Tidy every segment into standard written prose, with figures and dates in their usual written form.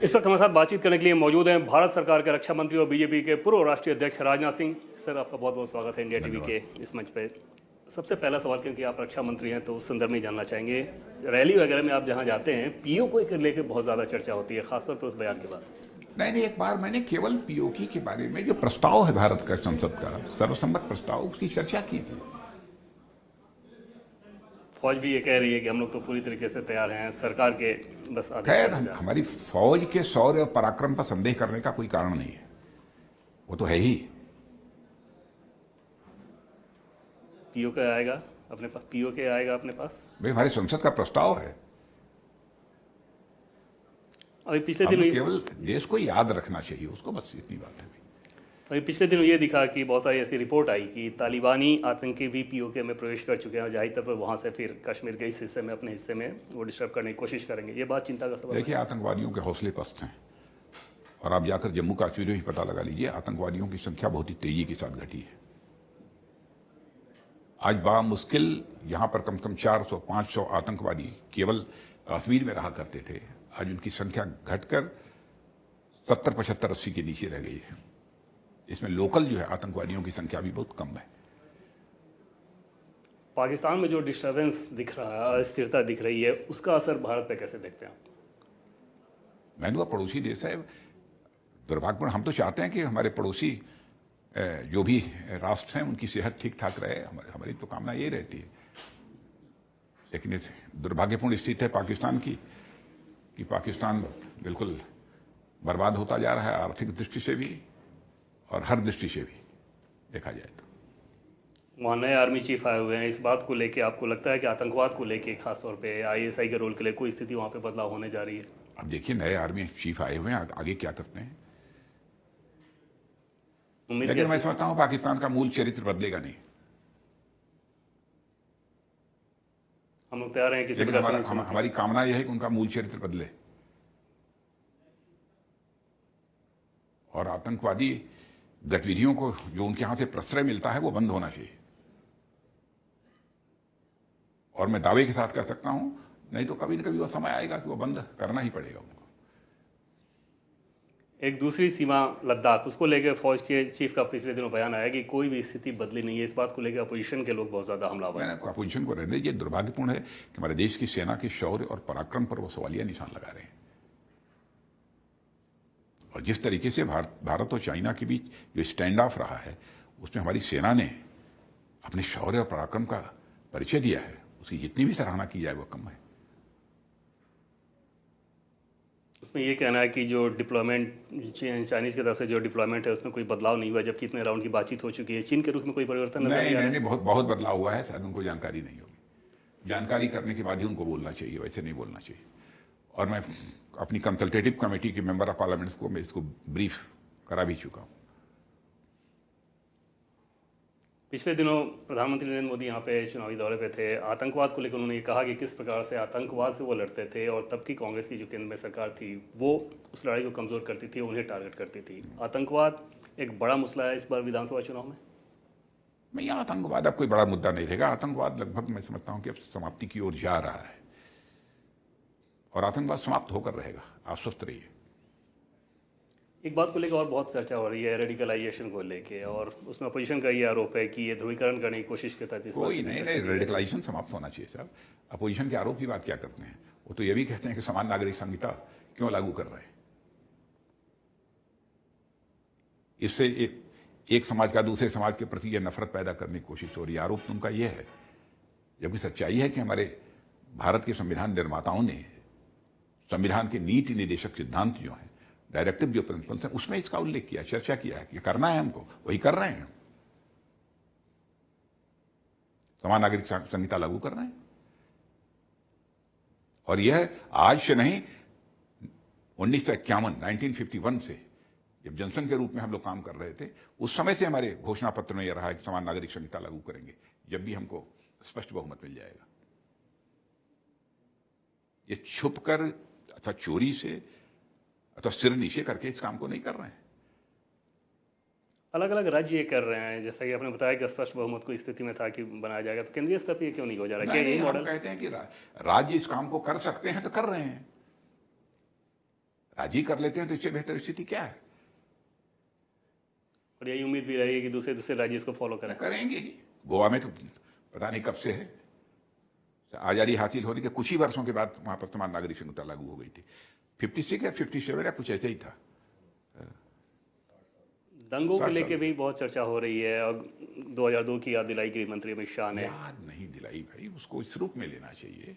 इस वक्त हमारे साथ बातचीत करने के लिए मौजूद हैं भारत सरकार के रक्षा मंत्री और बीजेपी के पूर्व राष्ट्रीय अध्यक्ष राजनाथ सिंह। सर, आपका बहुत बहुत स्वागत है इंडिया टीवी के इस मंच पे। सबसे पहला सवाल, क्योंकि आप रक्षा मंत्री हैं तो उस संदर्भ में जानना चाहेंगे, रैली वगैरह में आप जहां जाते हैं पीओके को लेकर बहुत ज़्यादा चर्चा होती है, खासतौर पर उस बयान के बाद। नहीं, एक बार मैंने केवल पीओके के बारे में जो प्रस्ताव है भारत का संसद का सर्वसम्मत प्रस्ताव, उसकी चर्चा की थी। फौज भी ये कह रही है कि हम लोग तो पूरी तरीके से तैयार हैं, सरकार के बस खैर, हमारी फौज के शौर्य और पराक्रम पर संदेह करने का कोई कारण नहीं है, वो तो है ही। पीओके आएगा अपने पास, पीओके आएगा अपने पास, भाई हमारे संसद का प्रस्ताव है। अभी पिछले दिन केवल देश को याद रखना चाहिए उसको, बस इतनी बात है। अभी पिछले दिनों ये दिखा कि बहुत सारी ऐसी रिपोर्ट आई कि तालिबानी आतंकी भी पीओके में प्रवेश कर चुके हैं, जाहिर तौर पर वहाँ से फिर कश्मीर के इस हिस्से में, अपने हिस्से में वो डिस्टर्ब करने की कोशिश करेंगे। ये बात चिंता का सबब है। देखिए, आतंकवादियों के हौसले पस्त हैं, और आप जाकर जम्मू कश्मीर में भी पता लगा लीजिए, आतंकवादियों की संख्या बहुत ही तेजी के साथ घटी है। आज बामुश्किल यहाँ पर कम से कम 400-500 आतंकवादी केवल कश्मीर में रहा करते थे, आज उनकी संख्या घटकर 70, 75, 80 के नीचे रह गई है। इसमें लोकल जो है आतंकवादियों की संख्या भी बहुत कम है। पाकिस्तान में जो डिस्टर्बेंस दिख रहा है, अस्थिरता दिख रही है, उसका असर भारत पे कैसे देखते हैं आप? मैंने कहा, पड़ोसी देश है, दुर्भाग्यपूर्ण। हम तो चाहते हैं कि हमारे पड़ोसी जो भी राष्ट्र हैं उनकी सेहत ठीक ठाक रहे, हमारी तो कामना यही रहती है। लेकिन दुर्भाग्यपूर्ण स्थिति है पाकिस्तान की कि पाकिस्तान बिल्कुल बर्बाद होता जा रहा है, आर्थिक दृष्टि से भी और हर दृष्टि से भी देखा जाए तो। वहाँ नए आर्मी चीफ आए हुए हैं, इस बात को लेके आपको लगता है कि आतंकवाद को लेके खासतौर पे आईएसआई के रोल के लिए कोई स्थिति वहाँ पे बदलाव होने जा रही है? अब देखिए, नए आर्मी चीफ आए हुए हैं, आगे क्या करते हैं। लेकिन मैं समझता हूँ पाकिस्तान का मूल चरित्र बदलेगा नहीं। हम लोग तैयार हैं किसी हमारी कामना यह है कि उनका मूल चरित्र बदले और आतंकवादी गतिविधियों को जो उनके यहां से प्रश्रय मिलता है वो बंद होना चाहिए। और मैं दावे के साथ कह सकता हूं, नहीं तो कभी न कभी वो समय आएगा कि वो बंद करना ही पड़ेगा उनको। एक दूसरी सीमा लद्दाख, उसको लेकर फौज के चीफ का पिछले दिनों बयान आया कि कोई भी स्थिति बदली नहीं है। इस बात को लेकर अपोजिशन के लोग बहुत ज्यादा हमलावर हैं। अपोजिशन को रहने दीजिए। दुर्भाग्यपूर्ण है कि हमारे देश की सेना के शौर्य और पराक्रम पर वो सवालिया निशान लगा रहे हैं। और जिस तरीके से भारत और चाइना के बीच जो स्टैंड ऑफ रहा है, उसमें हमारी सेना ने अपने शौर्य और पराक्रम का परिचय दिया है, उसकी जितनी भी सराहना की जाए वो कम है। उसमें ये कहना है कि जो डिप्लॉयमेंट चाइनीज की तरफ से जो डिप्लॉयमेंट है उसमें कोई बदलाव नहीं हुआ, जबकि इतने राउंड की बातचीत हो चुकी है। चीन के रुख में कोई परिवर्तन नहीं, बहुत बदलाव हुआ है, शायद उनको जानकारी नहीं होगी। जानकारी करने के बाद ही उनको बोलना चाहिए, वैसे नहीं बोलना चाहिए। और मैं अपनी कंसल्टेटिव कमेटी के मेंबर ऑफ पार्लियामेंट्स को मैं इसको ब्रीफ करा भी चुका हूँ। पिछले दिनों प्रधानमंत्री नरेंद्र मोदी यहाँ पे चुनावी दौरे पे थे। आतंकवाद को लेकर उन्होंने कहा कि किस प्रकार से आतंकवाद से वो लड़ते थे, और तब की कांग्रेस की जो केंद्र में सरकार थी वो उस लड़ाई को कमज़ोर करती थी, उन्हें टारगेट करती थी। आतंकवाद एक बड़ा मसला है इस बार विधानसभा चुनाव में। मैं यहाँ आतंकवाद अब कोई बड़ा मुद्दा नहीं रहेगा। आतंकवाद लगभग मैं समझता हूँ कि अब समाप्ति की ओर जा रहा है, और आतंकवाद समाप्त होकर रहेगा, आश्वस्त रहिए। एक बात को लेकर और बहुत चर्चा हो रही है, रेडिकलाइजेशन को लेके, और उसमें अपोजिशन का ये आरोप है कि ये ध्रुवीकरण करने की कोशिश करता है। कोई नहीं, रेडिकलाइजेशन समाप्त होना चाहिए साहब। अपोजिशन के आरोप की बात क्या करते हैं? वो तो ये भी कहते हैं कि समान नागरिक संहिता क्यों लागू कर रहे हैं। इससे एक समाज का दूसरे समाज के प्रति यह नफरत पैदा करने की कोशिश हो रही है। आरोप तो उनका यह है, जबकि सच्चाई है कि हमारे भारत के संविधान निर्माताओं ने संविधान के नीति निर्देशक सिद्धांत जो है, डायरेक्टिव जो प्रिंसिपल्स है, उसमें इसका उल्लेख किया, चर्चा किया है कि करना है हमको, वही कर रहे हैं। समान नागरिक संहिता लागू कर रहे हैं। और यह आज से नहीं, 1951 से जब जनसंघ के रूप में हम लोग काम कर रहे थे, उस समय से हमारे घोषणा पत्र में यह रहा है कि समान नागरिक संहिता लागू करेंगे जब भी हमको स्पष्ट बहुमत मिल जाएगा। ये छुपकर अथवा चोरी से अथवा सिर नीचे करके इस काम को नहीं कर रहे हैं। अलग अलग राज्य ये कर रहे हैं, जैसा कि आपने बताया कि स्पष्ट बहुमत को स्थिति में था कि बनाया जाएगा, तो केंद्रीय स्तर पर ये क्यों नहीं हो जा रहा है? नहीं, हम कहते हैं कि राज्य इस काम को कर सकते हैं तो कर रहे हैं। राजी कर लेते हैं तो इससे बेहतर स्थिति क्या है? और यही उम्मीद भी रहेगी कि दूसरे दूसरे राज्य इसको फॉलो करें। करेंगे ही। गोवा में तो पता नहीं कब से है, आजादी हासिल होने के कुछ ही वर्षों के बाद वहां पर समान नागरिक संहिता लागू हो गई थी। 56 या 57 या कुछ ऐसे ही था। दंगों को लेके भी बहुत चर्चा हो रही है और 2002 की याद दिलाई गृह मंत्री अमित शाह ने। याद नहीं दिलाई भाई, उसको इस रूप में लेना चाहिए।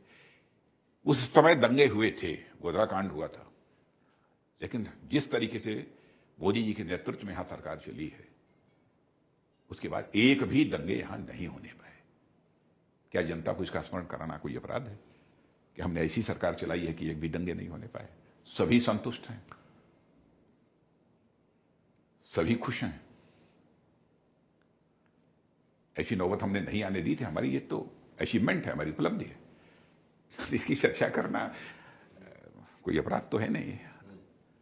उस समय दंगे हुए थे, गोधरा कांड हुआ था, लेकिन जिस तरीके से मोदी जी के नेतृत्व में यहां सरकार चली है, उसके बाद एक भी दंगे यहां नहीं होने पाए। क्या जनता को इसका स्मरण कराना कोई अपराध है कि हमने ऐसी सरकार चलाई है कि एक भी दंगे नहीं होने पाए? सभी संतुष्ट हैं, सभी खुश हैं। ऐसी नौबत हमने नहीं आने दी थी। हमारी ये तो अचीवमेंट है, हमारी उपलब्धि है। इसकी चर्चा करना कोई अपराध तो है नहीं।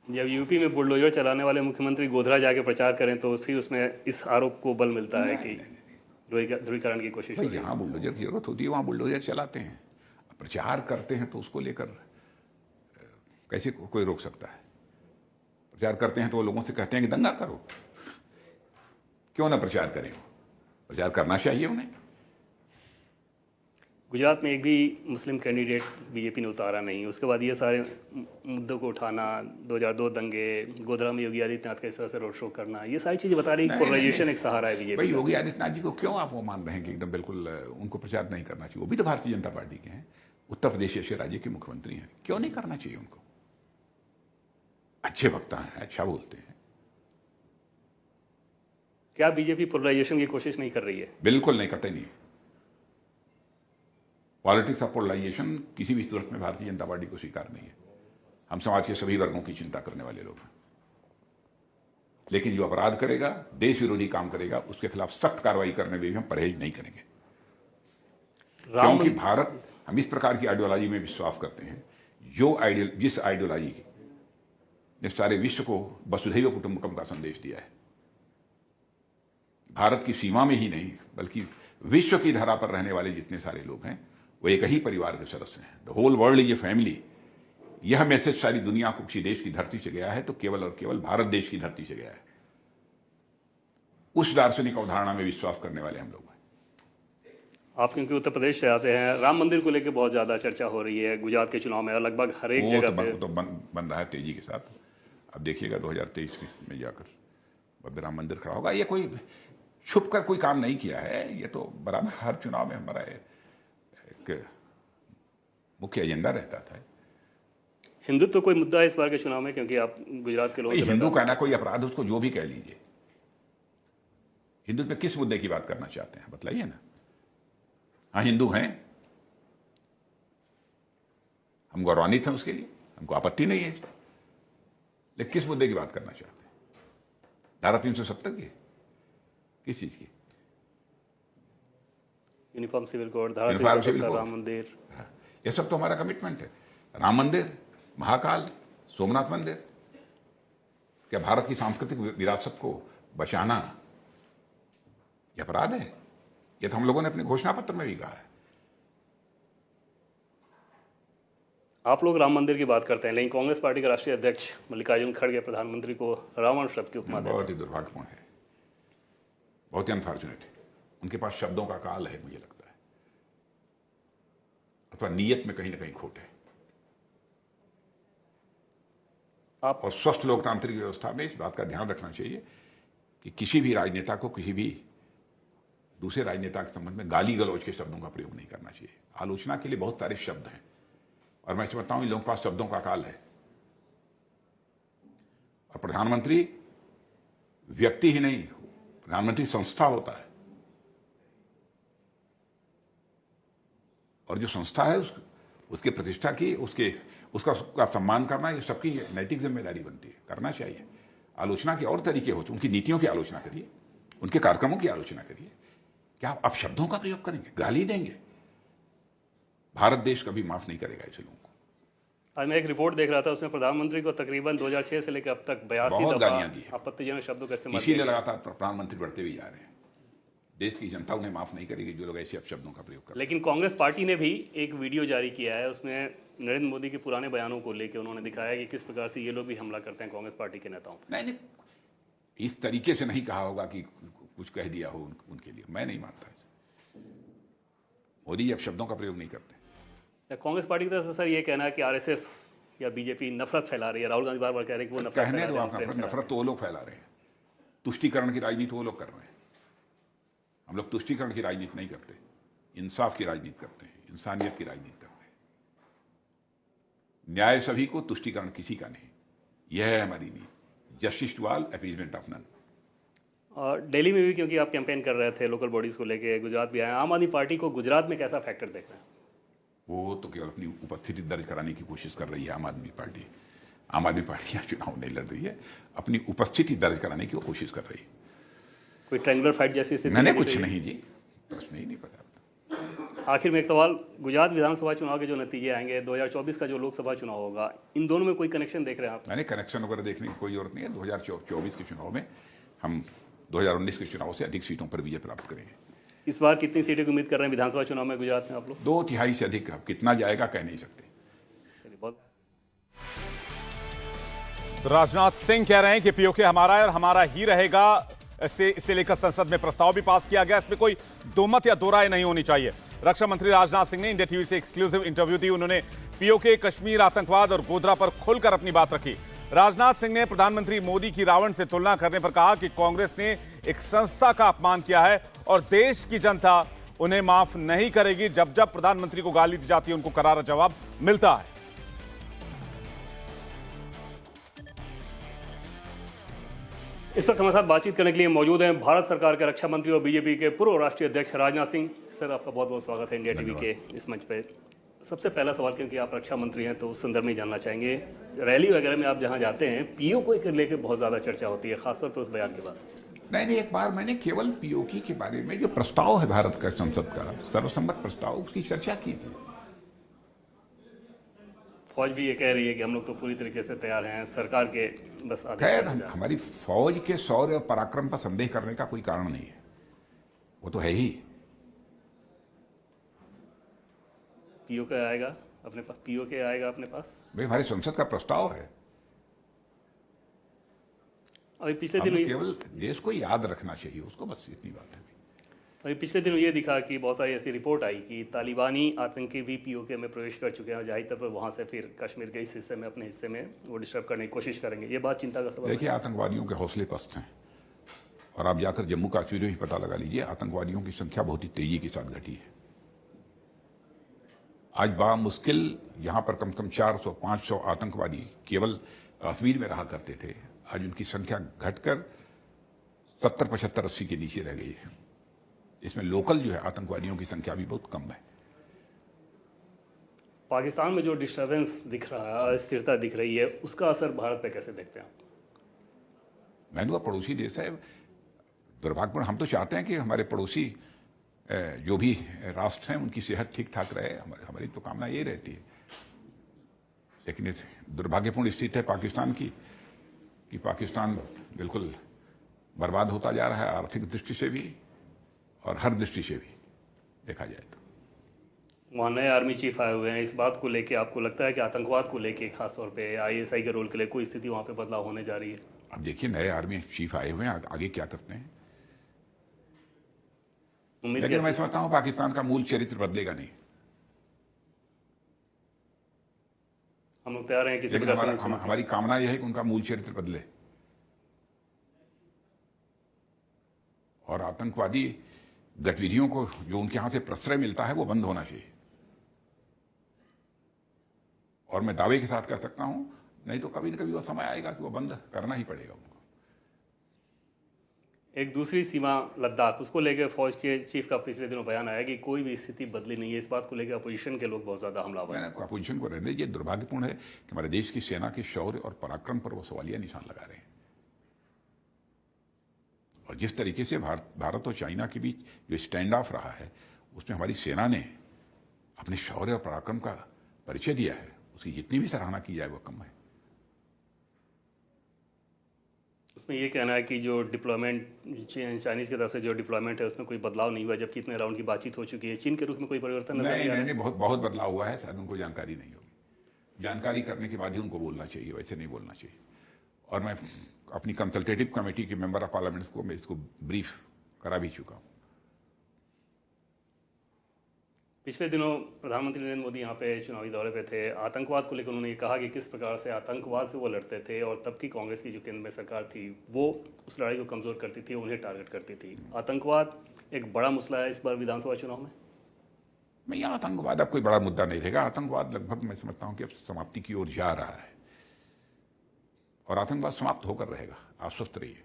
जब यूपी में बुलडोजर चलाने वाले मुख्यमंत्री गोधरा जाके प्रचार करें तो फिर उसमें इस आरोप को बल मिलता है कि ध्रुवीकरण की कोशिश हो रही है। जहां बुलडोजर की जरूरत होती है वहां बुलडोजर चलाते हैं, प्रचार करते हैं, तो उसको लेकर कैसे कोई रोक सकता है? प्रचार करते हैं तो वो लोगों से कहते हैं कि दंगा करो, क्यों ना प्रचार करें? प्रचार करना चाहिए उन्हें। गुजरात में एक भी मुस्लिम कैंडिडेट बीजेपी ने उतारा नहीं, उसके बाद ये सारे मुद्दों को उठाना, 2002 दंगे, गोधरा में योगी आदित्यनाथ का इस तरह से रोड शो करना, ये सारी चीजें बता रही है पोलराइजेशन एक सहारा है बीजेपी। भाई योगी आदित्यनाथ जी को क्यों आप वो मान रहे हैं कि एकदम बिल्कुल उनको प्रचार नहीं करना चाहिए? वो भी तो भारतीय जनता पार्टी के हैं, उत्तर प्रदेश जैसे राज्य के मुख्यमंत्री हैं, क्यों नहीं करना चाहिए उनको? अच्छे वक्ता हैं, अच्छा बोलते हैं। क्या बीजेपी पोलराइजेशन की कोशिश नहीं कर रही है? बिल्कुल नहीं, कतई नहीं। पॉलिटिक्स ऑफ पोलराइजेशन किसी भी सूरत में भारतीय जनता पार्टी को स्वीकार नहीं है। हम समाज के सभी वर्गों की चिंता करने वाले लोग हैं, लेकिन जो अपराध करेगा, देश विरोधी काम करेगा, उसके खिलाफ सख्त कार्रवाई करने में भी हम परहेज नहीं करेंगे। क्योंकि भारत, हम इस प्रकार की आइडियोलॉजी में विश्वास करते हैं जिस आइडियोलॉजी ने सारे विश्व को वसुधैव कुटुंबकम का संदेश दिया है। भारत की सीमा में ही नहीं बल्कि विश्व की धरा पर रहने वाले जितने सारे लोग हैं वो एक ही परिवार के सदस्य हैं। The whole world is a family. यह मैसेज सारी दुनिया को किसी देश की धरती से गया है तो केवल और केवल भारत देश की धरती से गया है। उस दार्शनिक अवधारणा में विश्वास करने वाले हम लोग हैं। आप क्योंकि उत्तर प्रदेश से आते हैं, राम मंदिर को लेकर बहुत ज्यादा चर्चा हो रही है गुजरात के चुनाव में, और लगभग हर एक जगह पे तो बन रहा है तेजी के साथ। अब देखिएगा 2023 में जाकर भव्य राम मंदिर खड़ा होगा। ये कोई छुप कर कोई काम नहीं किया है, ये तो बराबर हर चुनाव में हमारा एक मुख्य एजेंडा रहता था। हिंदुत्व कोई मुद्दा है इस बार के चुनाव में? क्योंकि आप गुजरात के लोग, हिंदू कहना कोई अपराध, उसको जो भी कह लीजिए। हिंदुत्व पे किस मुद्दे की बात करना चाहते हैं बतलाइए ना। हाँ, हिंदू हैं, हम गौरवान्वित हैं उसके लिए, हमको आपत्ति नहीं है इसमें, लेकिन किस मुद्दे की बात करना चाहते हैं? धारा 370 की, किस चीज की? यूनिफॉर्म सिविल कोड, धारा यूनिफॉर्म 370, सिविल कोड, राम मंदिर, ये सब तो हमारा कमिटमेंट है। राम मंदिर, महाकाल, सोमनाथ मंदिर, क्या भारत की सांस्कृतिक विरासत को बचाना यह अपराध है? यह तो हम लोगों ने अपने घोषणा पत्र में भी कहा है। आप लोग राम मंदिर की बात करते हैं, लेकिन कांग्रेस पार्टी के राष्ट्रीय अध्यक्ष मल्लिकार्जुन खड़गे प्रधानमंत्री को रावण शब्द की उपमा देते हैं। बहुत ही दुर्भाग्यपूर्ण है, बहुत ही अनफॉर्चुनेट है। उनके पास शब्दों का काल है, मुझे लगता है, अथवा नीयत में कहीं ना कहीं खोट है। और स्वस्थ लोकतांत्रिक व्यवस्था में इस बात का ध्यान रखना चाहिए कि किसी भी राजनेता को किसी भी दूसरे राजनेता के संबंध में गाली गलौज के शब्दों का प्रयोग नहीं करना चाहिए। आलोचना के लिए बहुत सारे शब्द हैं, और मैं समझता हूं इन लोगों के पास शब्दों का काल है। और प्रधानमंत्री व्यक्ति ही नहीं, प्रधानमंत्री संस्था होता है, और जो संस्था है उसके प्रतिष्ठा की, उसका सम्मान करना, ये सबकी नैतिक जिम्मेदारी बनती है, करना चाहिए। आलोचना के और तरीके होते हैं, उनकी नीतियों की आलोचना करिए, उनके कार्यक्रमों की आलोचना करिए। क्या आप शब्दों का प्रयोग करेंगे, गाली देंगे? भारत देश कभी माफ नहीं करेगा ऐसे लोगों को। आज मैं एक रिपोर्ट देख रहा था, उसमें प्रधानमंत्री को तकरीबन 2006 से लेकर अब तक 82 बहुत गालियां दी दफा आपत्तिजनक शब्दों का इस्तेमाल इसीलिए लगातार प्रधानमंत्री बढ़ते भी जा रहे हैं। देश की जनता उन्हें माफ नहीं करेगी जो लोग ऐसे अपशब्दों का प्रयोग कर। लेकिन कांग्रेस पार्टी ने भी एक वीडियो जारी किया है, उसमें नरेंद्र मोदी के पुराने बयानों को लेकर उन्होंने दिखाया कि किस प्रकार से ये लोग भी हमला करते हैं कांग्रेस पार्टी के नेताओं पर। नहीं, इस तरीके से नहीं कहा होगा कि कुछ कह दिया हो उनके लिए, मैं नहीं मानता इसे। मोदी अपशब्दों का प्रयोग नहीं करते। कांग्रेस पार्टी की तरफ से सर ये कहना है कि आरएसएस या बीजेपी नफरत फैला रही है। राहुल गांधी बार बार कह रहे हैं कि वो नफरत कहने दो फैला आप, रहे हैं, नफरत तो वो लोग फैला रहे हैं। तुष्टीकरण की राजनीति वो लोग कर रहे हैं। हम लोग तुष्टीकरण की राजनीति नहीं करते, इंसाफ की राजनीति करते हैं, इंसानियत की राजनीति करते हैं। न्याय सभी को, तुष्टीकरण किसी का नहीं। यह है हमारी नीति, justice to all, appeasement of none. और दिल्ली में भी क्योंकि आप कैंपेन कर रहे थे लोकल बॉडीज को लेके, गुजरात भी आए, आम आदमी पार्टी को गुजरात में कैसा फैक्टर देख रहे हैं? वो तो केवल अपनी उपस्थिति दर्ज कराने की कोशिश कर रही है आम आदमी पार्टी। आम आदमी पार्टी यहाँ चुनाव नहीं लड़ रही है, अपनी उपस्थिति दर्ज कराने की वो कोशिश कर रही है। कोई ट्रायंगुलर फाइट जैसी स्थिति? मैंने कुछ नहीं जी, प्रश्न ही नहीं पता। आखिर में एक सवाल, गुजरात विधानसभा चुनाव के जो नतीजे आएंगे, 2024 का जो लोकसभा चुनाव होगा, इन दोनों में कोई कनेक्शन देख रहे हैं आप? मैंने कनेक्शन वगैरह देखने की कोई जरूरत नहीं है। 2024 के चुनाव में हम 2019 के चुनाव से अधिक सीटों पर विजय प्राप्त करेंगे। इस बार कितनी सीटें की उम्मीद कर रहे हैं विधानसभा चुनाव में गुजरात में आप लोग? 2/3 से अधिक। अब कितना जाएगा कह नहीं सकते। चलिए, बहुत तो राजनाथ सिंह कह रहे हैं कि पीओके हमारा है और हमारा ही रहेगा। इसे लेकर संसद में प्रस्ताव भी पास किया गया। इसमें कोई दो मत या दो राय नहीं होनी चाहिए। रक्षा मंत्री राजनाथ सिंह ने इंडिया टीवी से एक्सक्लूसिव इंटरव्यू दी। उन्होंने पीओके, कश्मीर, आतंकवाद और गोधरा पर खुलकर अपनी बात रखी। राजनाथ सिंह ने प्रधानमंत्री मोदी की रावण से तुलना करने पर कहा कि कांग्रेस ने एक संस्था का अपमान किया है और देश की जनता उन्हें माफ नहीं करेगी। जब जब प्रधानमंत्री को गाली दी जाती है उनको करारा जवाब मिलता है। इस वक्त हमारे साथ बातचीत करने के लिए मौजूद हैं भारत सरकार के रक्षा मंत्री और बीजेपी के पूर्व राष्ट्रीय अध्यक्ष राजनाथ सिंह। सर, आपका बहुत बहुत स्वागत है इंडिया टीवी के इस मंच पे। सबसे पहला सवाल, क्योंकि आप रक्षा मंत्री हैं तो उस संदर्भ में जानना चाहेंगे, रैली वगैरह में आप जहां जाते हैं पीओ को लेकर बहुत ज़्यादा चर्चा होती है, खासतौर पर उस बयान के बाद। नहीं, एक बार मैंने केवल पीओके के बारे में जो प्रस्ताव है भारत का संसद का सर्वसम्मत प्रस्ताव, उसकी चर्चा की थी। फौज भी ये कह रही है कि हम लोग तो पूरी तरीके से तैयार हैं, सरकार के बस खैर, हमारी फौज के शौर्य और पराक्रम पर संदेह करने का कोई कारण नहीं है, वो तो है ही। पीओके आएगा अपने पास? पीओके आएगा अपने पास? भाई, हमारे संसद का प्रस्ताव है। अभी पिछले हम दिन केवल देश को याद रखना चाहिए उसको, बस इतनी बात है। अभी पिछले दिन ये दिखा कि बहुत सारी ऐसी रिपोर्ट आई कि तालिबानी आतंकी भी पीओके में प्रवेश कर चुके हैं और जाहिर तौर पर वहाँ से फिर कश्मीर के इस हिस्से में, अपने हिस्से में वो डिस्टर्ब करने की कोशिश करेंगे। ये बात चिंता का सबब है। देखिए, आतंकवादियों के हौसले पस्त हैं और आप जाकर जम्मू कश्मीर में भी पता लगा लीजिए, आतंकवादियों की संख्या बहुत ही तेजी के साथ घटी है। आज बामुश्किल यहाँ पर कम से कम 400-500 आतंकवादी केवल कश्मीर में रहा करते थे। आज उनकी संख्या घटकर 70, 75, 80 के नीचे रह गई है। इसमें लोकल जो है आतंकवादियों की संख्या भी बहुत कम है। पाकिस्तान में जो डिस्टर्बेंस दिख रहा है, अस्थिरता दिख रही है, उसका असर भारत पे कैसे देखते हैं आप? मैंने पड़ोसी देश है, दुर्भाग्यपूर्ण। हम तो चाहते हैं कि हमारे पड़ोसी जो भी राष्ट्र हैं उनकी सेहत ठीक ठाक रहे, हमारी तो कामना ये रहती है। लेकिन इस दुर्भाग्यपूर्ण स्थिति है पाकिस्तान की कि पाकिस्तान बिल्कुल बर्बाद होता जा रहा है, आर्थिक दृष्टि से भी और हर दृष्टि से भी देखा जाए तो। वहाँ नए आर्मी चीफ आए हुए हैं, इस बात को लेके आपको लगता है कि आतंकवाद को लेके खासतौर पे आईएसआई के रोल के लिए कोई स्थिति वहाँ पे बदलाव होने जा रही है? अब देखिए, नए आर्मी चीफ आए हुए हैं, आगे क्या करते हैं। लेकिन मैं समझता हूँ पाकिस्तान का मूल चरित्र बदलेगा नहीं। हम लोग तैयार हैं किसी लेकिन हमारी कामना यह है कि उनका मूल चरित्र बदले और आतंकवादी गतिविधियों को जो उनके यहां से प्रश्रय मिलता है वो बंद होना चाहिए। और मैं दावे के साथ कह सकता हूं, नहीं तो कभी न कभी वो समय आएगा कि वो बंद करना ही पड़ेगा उनको। एक दूसरी सीमा लद्दाख, उसको लेकर फौज के चीफ का पिछले दिनों बयान आया कि कोई भी स्थिति बदली नहीं है। इस बात को लेकर अपोजिशन के लोग बहुत ज्यादा हमलावर हैं। अपोजिशन को रहने दीजिए। दुर्भाग्यपूर्ण है कि हमारे देश की सेना के शौर्य और पराक्रम पर वो सवालिया निशान लगा रहे हैं। और जिस तरीके से भारत और चाइना के बीच जो स्टैंड ऑफ रहा है, उसमें हमारी सेना ने अपने शौर्य और पराक्रम का परिचय दिया है, उसकी जितनी भी सराहना की जाए वो कम है। उसमें ये कहना है कि जो डिप्लॉयमेंट चाइनीज़ की तरफ से जो डिप्लॉयमेंट है उसमें कोई बदलाव नहीं हुआ, जबकि इतने राउंड की बातचीत हो चुकी है। चीन के रुख में कोई परिवर्तन नजर नहीं आ रहा है? नहीं, बहुत बहुत बदलाव हुआ है, शायद उनको जानकारी नहीं होगी। जानकारी करने के बाद ही उनको बोलना चाहिए, वैसे नहीं बोलना चाहिए। और मैं अपनी कंसल्टेटिव कमेटी के मेंबर ऑफ पार्लियामेंट को मैं इसको ब्रीफ करा भी चुका हूँ। पिछले दिनों प्रधानमंत्री नरेंद्र मोदी यहाँ पे चुनावी दौरे पे थे। आतंकवाद को लेकर उन्होंने ये कहा कि किस प्रकार से आतंकवाद से वो लड़ते थे और तब की कांग्रेस की जो केंद्र में सरकार थी वो उस लड़ाई को कमज़ोर करती थी, उन्हें टारगेट करती थी। आतंकवाद एक बड़ा मसला है इस बार विधानसभा चुनाव में। मैं यहाँ आतंकवाद अब कोई बड़ा मुद्दा नहीं रहेगा। आतंकवाद लगभग मैं समझता हूँ कि अब समाप्ति की ओर जा रहा है और आतंकवाद समाप्त होकर रहेगा, आप स्वस्थ रहिए।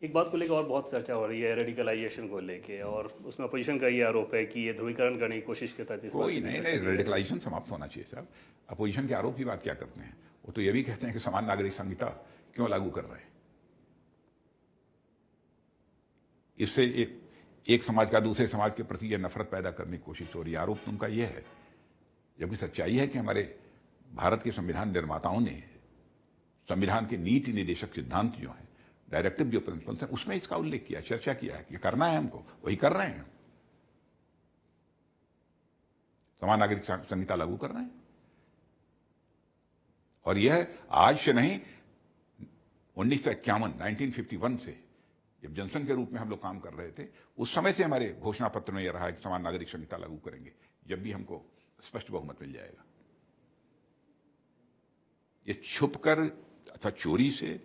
एक बात को लेकर और बहुत चर्चा हो रही है रेडिकलाइजेशन को लेके, और उसमें अपोजिशन का ये आरोप है कि ये ध्रुवीकरण करने की कोशिश करता है। कोई नहीं, रेडिकलाइजेशन समाप्त होना चाहिए साहब। अपोजिशन के आरोप की बात क्या करते हैं? वो तो ये भी कहते हैं कि समान नागरिक संहिता क्यों लागू कर रहे हैं। इससे एक समाज का दूसरे समाज के प्रति यह नफरत पैदा करने की कोशिश हो रही है। आरोप उनका यह है, जबकि सच्चाई है कि हमारे भारत के संविधान निर्माताओं ने संविधान के नीति निर्देशक सिद्धांत जो है, डायरेक्टिव जो प्रिंसिपल्स हैं, उसमें इसका उल्लेख किया, चर्चा किया है कि करना है हमको, वही कर रहे हैं। समान नागरिक संहिता लागू कर रहे हैं और यह आज से नहीं, 1951 से जब जनसंघ के रूप में हम लोग काम कर रहे थे, उस समय से हमारे घोषणा पत्र में यह रहा है कि समान नागरिक संहिता लागू करेंगे जब भी हमको स्पष्ट बहुमत मिल जाएगा। ये छुपकर अथवा चोरी से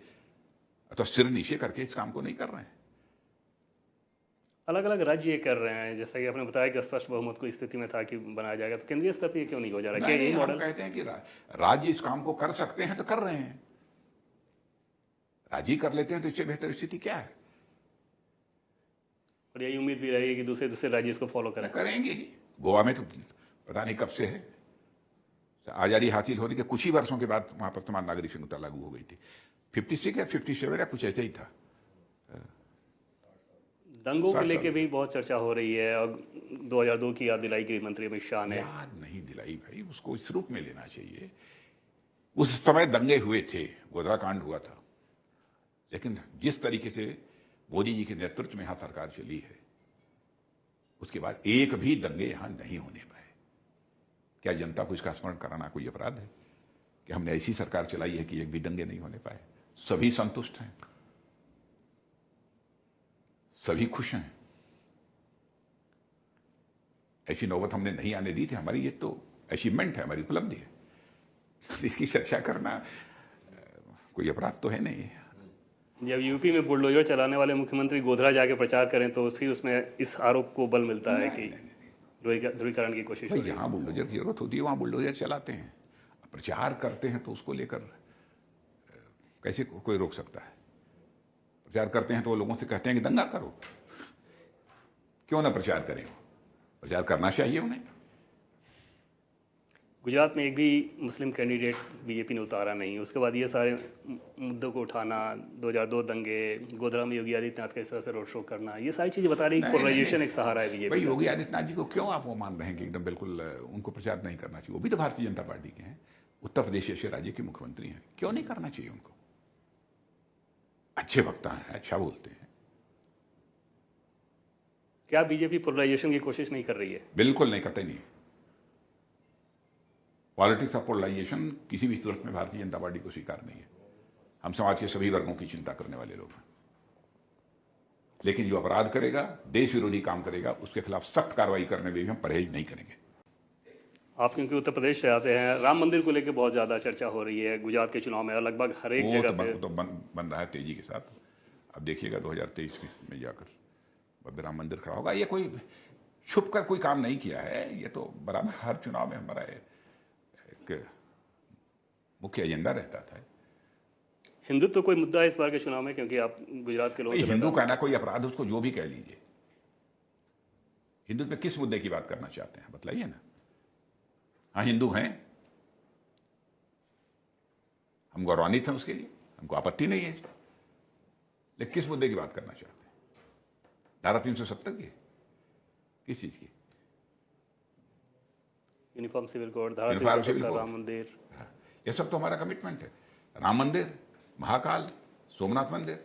अथवा सिर नीचे करके इस काम को नहीं कर रहे हैं। अलग अलग राज्य ये कर रहे हैं, जैसा कि आपने बताया कि स्पष्ट बहुमत को स्थिति में था कि बनाया जाएगा, तो केंद्रीय स्तर पर ये क्यों नहीं हो जा रहा है? नहीं, हम कहते हैं कि राज्य इस काम को कर सकते हैं तो कर रहे हैं। राज्य ही कर लेते हैं तो इससे बेहतर स्थिति क्या है? और यही उम्मीद भी रहेगी कि दूसरे राज्य इसको फॉलो करेंगे ही। गोवा में तो पता नहीं कब से है, आजादी हासिल होने के कुछ ही वर्षों के बाद वहां पर समान नागरिक संहिता लागू हो गई थी। 56 या 57 या कुछ ऐसे ही था। दंगों को लेके भी बहुत चर्चा हो रही है और 2002 की याद दिलाई गृह मंत्री अमित शाह ने। याद नहीं दिलाई भाई, उसको इस रूप में लेना चाहिए। उस समय दंगे हुए थे, गोधराकांड हुआ था, लेकिन जिस तरीके से मोदी जी के नेतृत्व में यहां सरकार चली है, उसके बाद एक भी दंगे यहां नहीं होने पाए। क्या जनता को इसका स्मरण कराना कोई अपराध है कि हमने ऐसी सरकार चलाई है कि एक भी दंगे नहीं होने पाए? सभी संतुष्ट हैं, सभी खुश हैं। ऐसी नौबत हमने नहीं आने दी थी। हमारी ये तो अचीवमेंट है, हमारी उपलब्धि है। इसकी चर्चा करना कोई अपराध तो है नहीं। जब यूपी में बुलडोजर चलाने वाले मुख्यमंत्री गोधरा जाके प्रचार करें तो फिर उसमें इस आरोप को बल मिलता है कि ध्रुवीकरण की कोशिश हो रही है। जहां बुलडोजर की जरूरत होती है वहां बुलडोजर चलाते हैं, प्रचार करते हैं, तो उसको लेकर कैसे कोई रोक सकता है? प्रचार करते हैं तो वो लोगों से कहते हैं कि दंगा करो, क्यों ना प्रचार करें? प्रचार करना चाहिए उन्हें। गुजरात में एक भी मुस्लिम कैंडिडेट बीजेपी ने उतारा नहीं, उसके बाद ये सारे मुद्दों को उठाना, 2002 दंगे, गोधरा में योगी आदित्यनाथ का इस तरह से रोड शो करना, ये सारी चीज़ें बता रही है पोलराइजेशन एक सहारा है बीजेपी। भाई योगी आदित्यनाथ जी को क्यों आप वो मान रहे हैं कि एकदम बिल्कुल उनको प्रचार नहीं करना चाहिए? वो भी तो भारतीय जनता पार्टी के हैं, उत्तर प्रदेश जैसे राज्य के मुख्यमंत्री हैं, क्यों नहीं करना चाहिए उनको? अच्छे वक्ता हैं, अच्छा बोलते हैं। क्या बीजेपी पोलराइजेशन की कोशिश नहीं कर रही है? बिल्कुल नहीं, कतई नहीं। पॉलिटिक्स ऑफ पोलराइजेशन किसी भी सूरत में भारतीय जनता पार्टी को स्वीकार नहीं है। हम समाज के सभी वर्गों की चिंता करने वाले लोग हैं, लेकिन जो अपराध करेगा, देश विरोधी काम करेगा, उसके खिलाफ सख्त कार्रवाई करने में भी हम परहेज नहीं करेंगे। आप क्योंकि उत्तर प्रदेश से आते हैं, राम मंदिर को लेकर बहुत ज़्यादा चर्चा हो रही है गुजरात के चुनाव में, लगभग हर एक जगह पे तो बन रहा है तेजी के साथ। अब देखिएगा 2023 में जाकर भव्य राम मंदिर खड़ा होगा। ये कोई छुप कर कोई काम नहीं किया है, ये तो बराबर हर चुनाव में हमारा एक मुख्य एजेंडा रहता था। हिंदुत्व कोई मुद्दा है इस बार के चुनाव में? क्योंकि आप गुजरात के लोग, हिंदू कहना कोई अपराध, उसको जो भी कह लीजिए। हिंदुत्व में किस मुद्दे की बात करना चाहते हैं बतलाइए ना। हाँ, हिंदू हैं, हम गौरवान्वित हैं उसके लिए, हमको आपत्ति नहीं है इसमें, लेकिन किस मुद्दे की बात करना चाहते हैं? धारा 370 की? किस चीज की? यूनिफॉर्म सिविल कोड, धारा यूनिफॉर्म सिविल 370, कोड, राम मंदिर, ये सब तो हमारा कमिटमेंट है। राम मंदिर, महाकाल, सोमनाथ मंदिर,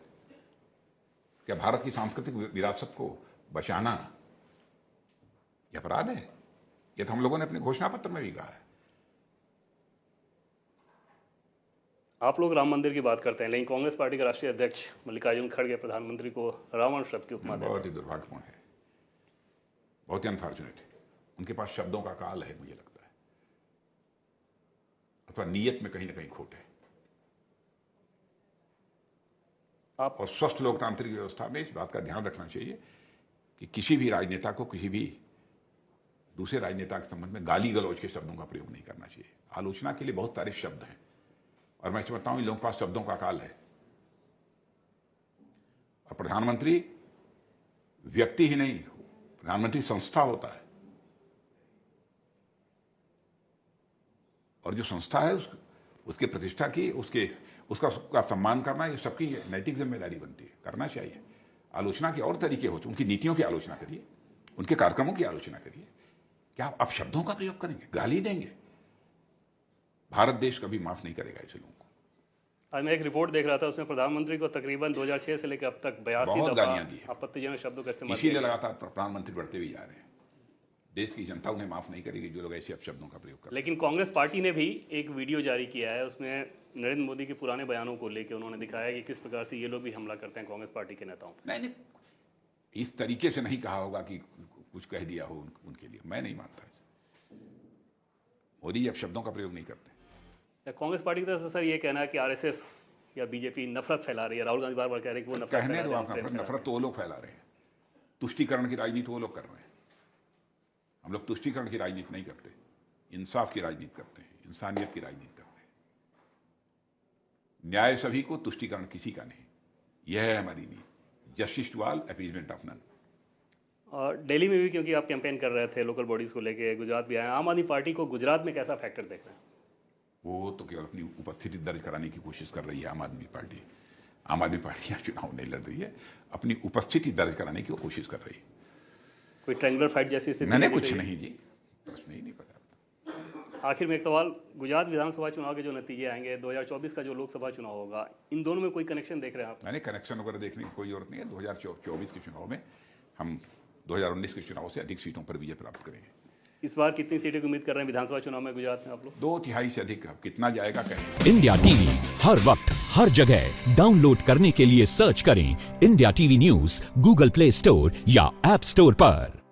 क्या भारत की सांस्कृतिक विरासत को बचाना यह अपराध है? यह तो हम लोगों ने अपने घोषणा पत्र में भी कहा है। आप लोग राम मंदिर की बात करते हैं, लेकिन कांग्रेस पार्टी के राष्ट्रीय अध्यक्ष मल्लिकार्जुन खड़गे प्रधानमंत्री को रावण शब्द की उपमा देते हैं। बहुत ही दुर्भाग्यपूर्ण है, बहुत ही अनफॉर्चुनेट है। उनके पास शब्दों का काल है, मुझे लगता है, अथवा नीयत में कहीं ना कहीं खोट है। और स्वस्थ लोकतांत्रिक व्यवस्था में इस बात का ध्यान रखना चाहिए कि किसी भी राजनेता को किसी भी दूसरे राजनेता के संबंध में गाली गलौज के शब्दों का प्रयोग नहीं करना चाहिए। आलोचना के लिए बहुत सारे शब्द हैं और मैं समझता हूं इन लोगों के पास शब्दों का काल है। और प्रधानमंत्री व्यक्ति ही नहीं, प्रधानमंत्री संस्था होता है, और जो संस्था है उसके प्रतिष्ठा की, उसका सम्मान करना, ये सबकी नैतिक जिम्मेदारी बनती है, करना चाहिए। आलोचना के और तरीके होते, उनकी नीतियों की आलोचना करिए, उनके कार्यक्रमों की आलोचना करिए। क्या आप शब्दों का प्रयोग करेंगे, गाली देंगे? भारत देश कभी माफ नहीं करेगा ऐसे लोगों को। आज मैं एक रिपोर्ट देख रहा था, उसमें प्रधानमंत्री को तकरीबन 2006 से लेकर अब तक 82 गालियां दी दफा आपत्तिजनक शब्दों का इस्तेमाल इसीलिए लगातार प्रधानमंत्री बढ़ते भी जा रहे हैं। देश की जनता उन्हें माफ नहीं करेगी जो लोग ऐसे अपशब्दों का प्रयोग करते हैं। लेकिन कांग्रेस पार्टी ने भी एक वीडियो जारी किया है, उसमें नरेंद्र मोदी के पुराने बयानों को लेकर उन्होंने दिखाया कि किस प्रकार से ये लोग भी हमला करते हैं कांग्रेस पार्टी के नेताओं पर। नहीं, इस तरीके से नहीं कहा होगा कि कुछ कह दिया हो उनके लिए, मैं नहीं मानता। मोदी अब शब्दों का प्रयोग नहीं करते। कांग्रेस पार्टी की तरफ से सर ये कहना है कि आरएसएस या बीजेपी नफरत फैला रही है। राहुल गांधी बार बार कह रहे हैं कि वो नफरत कहने दो आप, नफरत तो वो लोग फैला रहे हैं, तुष्टीकरण की राजनीति वो लोग कर रहे हैं। हम लोग तुष्टीकरण की राजनीति नहीं करते, इंसाफ की राजनीति करते हैं, इंसानियत की राजनीति करते हैं। न्याय सभी को, तुष्टीकरण किसी का नहीं। यह है हमारी नीति, justice to all, appeasement of none. और दिल्ली में भी क्योंकि आप कैंपेन कर रहे थे लोकल बॉडीज को लेके, गुजरात भी आए, आम आदमी पार्टी को गुजरात में कैसा फैक्टर देख रहे हैं? वो तो केवल अपनी उपस्थिति दर्ज कराने की कोशिश कर रही है आम आदमी पार्टी। आम आदमी पार्टी यहाँ चुनाव नहीं लड़ रही है, अपनी उपस्थिति दर्ज कराने की वो कोशिश कर रही है। कोई ट्रायंगुलर फाइट जैसी स्थिति? मैंने कुछ नहीं जी, प्रश्न ही नहीं पता। आखिर में एक सवाल, गुजरात विधानसभा चुनाव के जो नतीजे आएंगे, 2024 का जो लोकसभा चुनाव होगा, इन दोनों में कोई कनेक्शन देख रहे हैं आप? मैंने कनेक्शन वगैरह देखने की कोई जरूरत नहीं है। 2024 के चुनाव में हम 2019 के चुनाव से अधिक सीटों पर विजय प्राप्त करेंगे। इस बार कितनी सीटें की उम्मीद कर रहे हैं विधानसभा चुनाव में गुजरात में आप लोग? 2/3 से अधिक। कितना जाएगा कहेंगे। इंडिया टीवी हर वक्त हर जगह डाउनलोड करने के लिए सर्च करें India TV news Google play store या ऐप स्टोर पर।